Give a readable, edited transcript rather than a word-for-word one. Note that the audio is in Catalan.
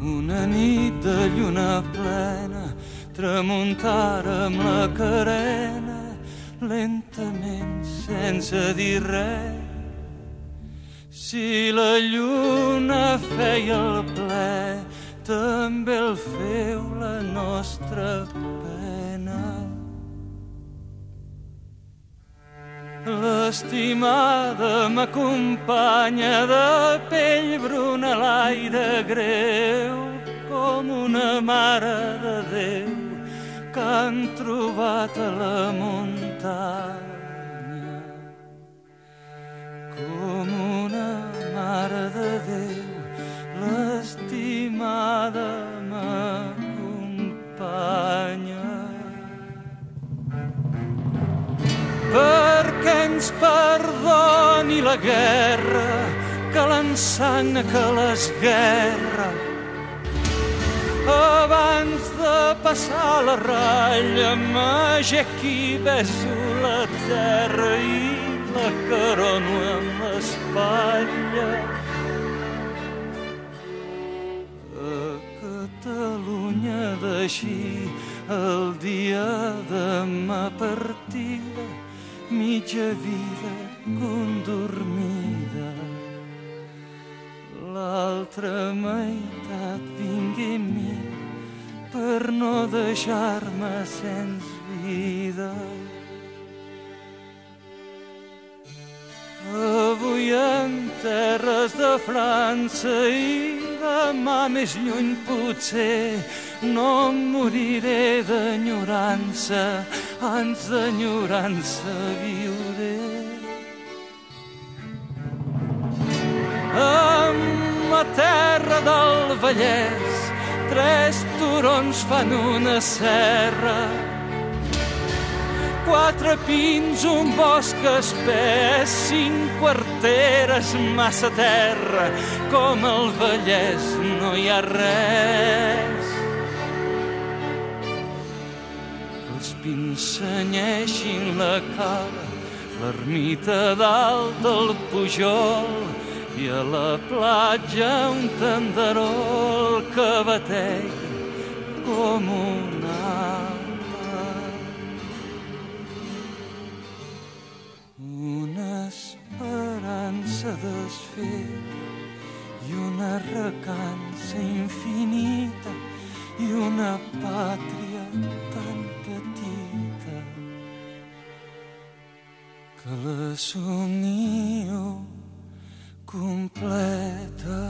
Una nit de lluna plena, tramuntàrem la carena, lentament, sense dir res. Si la lluna feia el ple, també el feu la nostra pena. L'estimada m'acompanya de pell bruna a l'aire greu, com una mare de Déu que han trobat a la muntanya. Com una mare de Déu, l'estimada m'acompanya. Perquè ens perdoni la guerra, que l'ensagna que l'esguerra. Abans de passar la ratlla m'aixequi, beso la terra i la carono amb l'espatlla. A Catalunya d'així, el dia de ma partida, mitja vida condormida. L'altra meitat vingué a mi per no deixar-me sens vida. Avui en terres de França i demà més lluny potser no em moriré d'enyorança, ans d'enyorança viuré. En la terra del Vallès 3 turons fan una serra, 4 pins, un bosc espès, 5 quarteres, massa terra, com al Vallès no hi ha res. Els pins senyeixin la cala, l'ermita dalt del Pujol, i a la platja un tenderol que batega com un ala. Una esperança desfeta i una recança infinita i una pàtria tan petita que la somio completa.